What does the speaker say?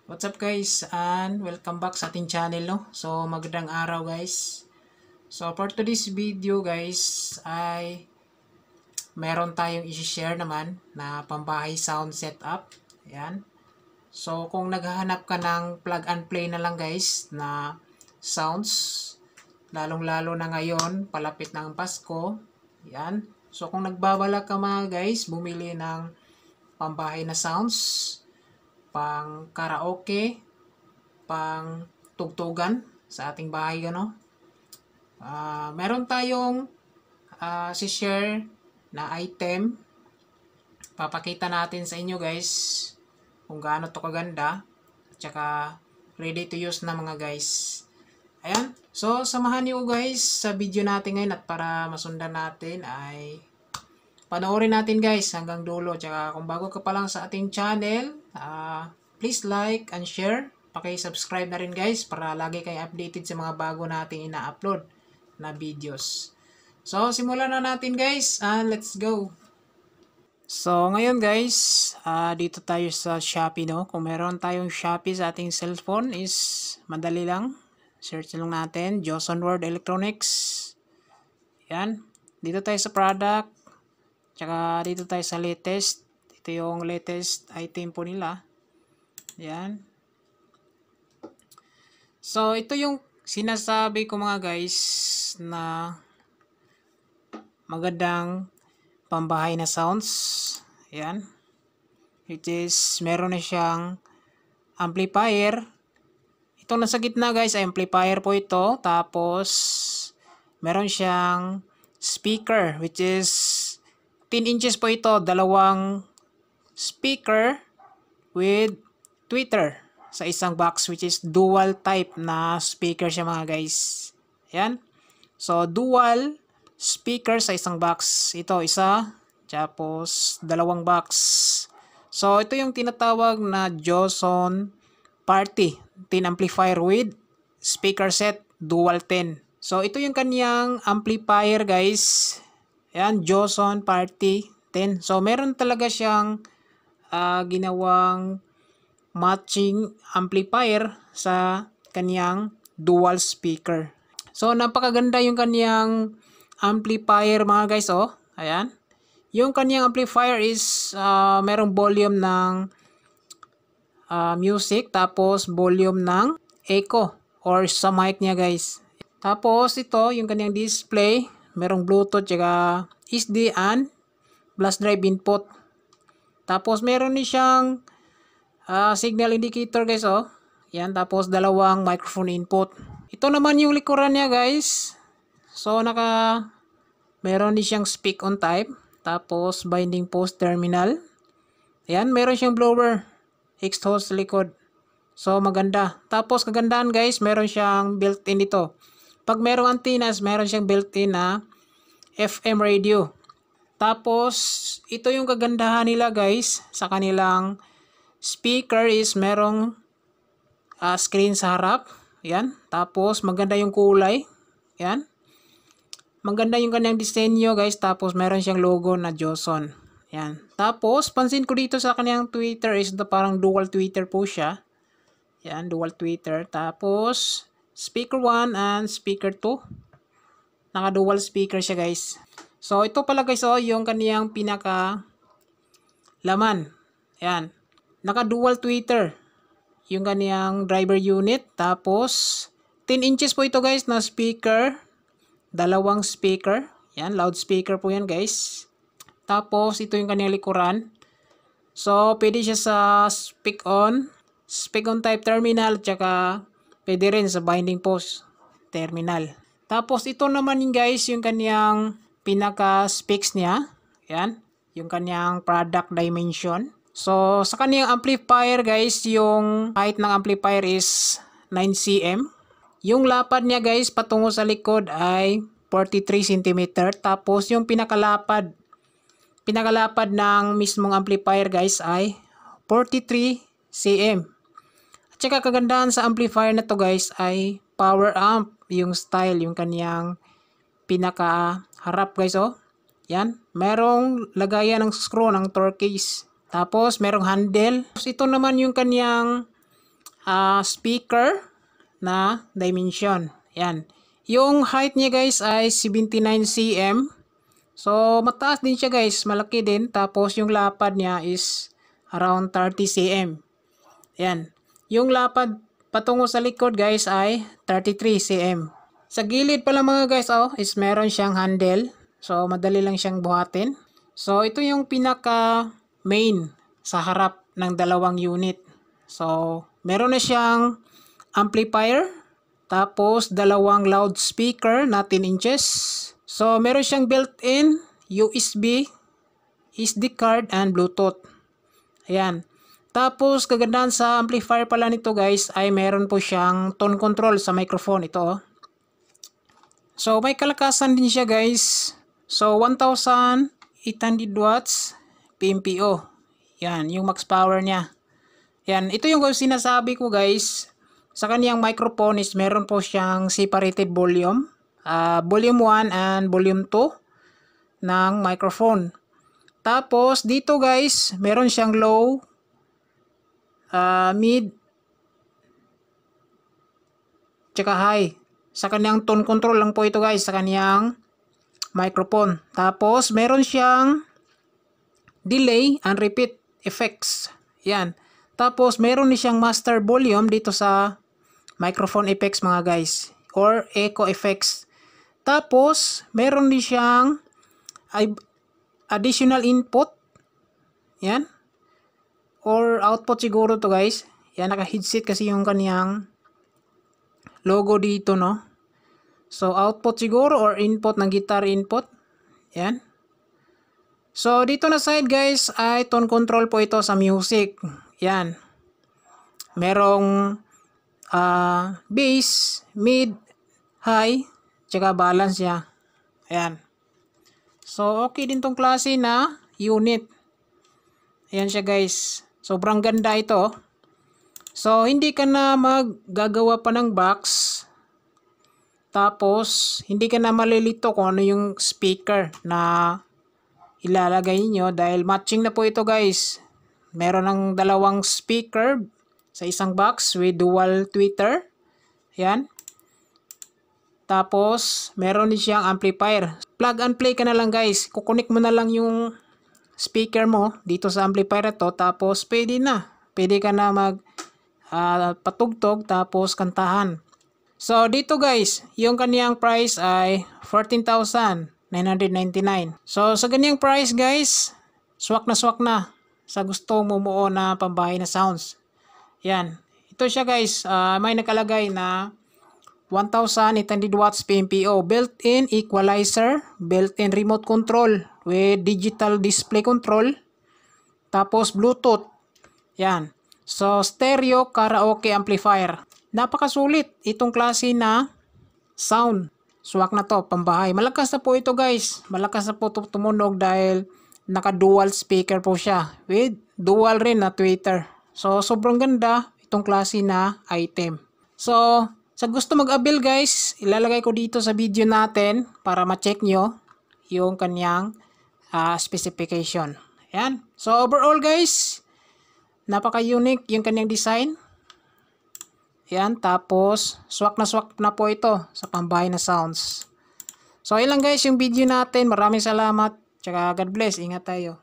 What's up guys and welcome back sa ating channel no. So magandang araw guys. So for today's video guys ay meron tayong i-share naman na pambahay sound setup. Ayan. So kung naghahanap ka ng plug and play na lang guys na sounds, lalong-lalo na ngayon palapit ng Pasko. Ayan. So kung nagbabalak ka mga guys bumili ng pambahay na sounds, pang karaoke, pang tugtugan sa ating bahay ano. Meron tayong si-share na item. Papakita natin sa inyo guys kung gaano to kaganda at saka ready to use na mga guys. Ayan. So samahan niyo guys sa video natin ngayon at para masundan natin ay panoorin natin guys hanggang dulo. Tsaka kung bago ka pa lang sa ating channel, please like and share. Paki-subscribe na rin guys para lagi kayo updated sa mga bago nating ina-upload na videos. So simulan na natin guys and let's go. So ngayon guys, dito tayo sa Shopee no. Kung meron tayong Shopee sa ating cellphone is madali lang. Search lang natin, Joson World Electronics. Yan. Dito tayo sa product. Tsaka dito tayo sa latest. Ito yung latest item po nila. Yan. So, ito yung sinasabi ko mga guys na magandang pambahay na sounds. Yan. Which is, meron na siyang amplifier. Ito nasa gitna guys, ay amplifier po ito. Tapos, meron siyang speaker which is 10 inches po ito, dalawang speaker with tweeter sa isang box which is dual type na speaker siya mga guys. Ayan. So, dual speaker sa isang box. Ito, isa. Tapos, dalawang box. So, ito yung tinatawag na Joson Party 10 amplifier with speaker set dual 10. So, ito yung kaniyang amplifier guys. Ayan, Joson Party 10. So, meron talaga siyang ginawang matching amplifier sa kaniyang dual speaker. So, napakaganda yung kaniyang amplifier mga guys. Oh, ayan. Yung kaniyang amplifier is merong volume ng music. Tapos, volume ng echo or sa mic niya guys. Tapos, ito yung kaniyang display. Merong Bluetooth, tsaka SD and flash drive input. Tapos meron din siyang signal indicator guys oh. Yan, tapos dalawang microphone input. Ito naman yung likuran niya guys. So meron din siyang speak on type. Tapos binding post terminal. Yan, meron siyang blower exhaust sa likod. So maganda. Tapos kagandahan guys, meron siyang built-in dito. Pag merong antennas, meron siyang built-in na FM radio. Tapos, ito yung kagandahan nila guys sa kanilang speaker is merong screen sa harap. Yan. Tapos, maganda yung kulay. Yan. Maganda yung kanyang disenyo guys. Tapos, meron siyang logo na Joson. Yan. Tapos, pansin ko dito sa kanyang tweeter is parang dual tweeter po siya. Yan, dual tweeter. Tapos, speaker 1 and speaker 2. Naka-dual speaker siya guys. So, ito pala guys, oh, yung kaniyang pinaka laman. Ayan. Naka-dual tweeter. Yung kaniyang driver unit. Tapos, 10 inches po ito guys na speaker. Dalawang speaker. Ayan, loudspeaker po yan guys. Tapos, ito yung kaniyang likuran. So, pwede siya sa speak on type terminal. Tsaka, pwede rin sa binding post terminal. Tapos ito naman yung guys yung kaniyang pinaka specs niya. Yan, yung kaniyang product dimension. So sa kaniyang amplifier guys, yung height ng amplifier is 9 cm. Yung lapad niya guys patungo sa likod ay 43 cm. Tapos yung pinakalapad ng mismong amplifier guys ay 43 cm. At saka kagandahan sa amplifier na to guys ay power amp yung style, yung kaniyang pinaka harap guys oh. Yan, merong lagayan ng screw ng torque case. Tapos merong handle. Ito naman yung kaniyang speaker na dimension. Yan. Yung height niya guys ay 79 cm. So mataas din siya guys, malaki din. Tapos yung lapad niya is around 30 cm. Yan. Yung lapad patungo sa likod guys ay 33 cm. Sa gilid pala mga guys is meron siyang handle. So madali lang siyang buhatin. So ito yung pinaka main sa harap ng dalawang unit. So meron na siyang amplifier. Tapos dalawang loudspeaker na 10 inches. So meron siyang built-in USB, SD card and Bluetooth. Ayan. Tapos kagandahan sa amplifier pala nito guys ay meron po siyang tone control sa microphone ito. So may kalakasan din siya guys. So 1,800 watts PMPO. Yan, yung max power niya. Yan, ito yung sinasabi ko guys. Sa kaniyang microphone is meron po siyang separated volume. Volume 1 and volume 2 ng microphone. Tapos dito guys, meron siyang low, mid, tsaka high. Sa kaniyang tone control lang po ito guys, sa kaniyang microphone. Tapos meron siyang delay and repeat effects. Yan. Tapos meron din siyang master volume dito sa microphone effects mga guys, or echo effects. Tapos meron din siyang additional input. Yan. Or output siguro to guys. Yan, naka-headset kasi yung kaniyang logo dito, no? So output siguro or input ng guitar input. Yan. So dito na side guys ay tone control po ito sa music. Yan. Merong bass, mid, high, tsaka balance niya. Ayan. So okay din tong klase na unit. Ayan siya guys. Sobrang ganda ito. So hindi ka na maggagawa pa ng box. Tapos hindi ka na malilito kung ano yung speaker na ilalagay niyo dahil matching na po ito guys. Meron ng dalawang speaker sa isang box with dual tweeter. Yan. Tapos meron din siyang amplifier. Plug and play ka na lang guys. Kukunik mo na lang yung speaker mo dito sa amplifier ito. Tapos pwede na. Pwede ka na patugtog tapos kantahan. So dito guys, yung kaniyang price ay 14,999. So sa ganiyang price guys, swak na sa gusto mo na pambahay na sounds. Yan. Ito siya guys, may nakalagay na 1,800 watts PMPO, built-in equalizer, built-in remote control with digital display control, tapos Bluetooth. Yan. So stereo karaoke amplifier. Napakasulit itong klase na sound. Swak na to, pambahay. Malakas na po ito guys. Malakas na po tumunog dahil naka-dual speaker po siya with dual rin na tweeter. So sobrang ganda itong klase na item. So sa gusto mag-avail guys, ilalagay ko dito sa video natin para ma-check nyo yung kanyang specification. Ayan. So overall guys, napaka-unique yung kanyang design. Ayan. Tapos swak na po ito sa pambahay na sounds. So ilang guys yung video natin. Maraming salamat. Tsaka God bless. Ingat tayo.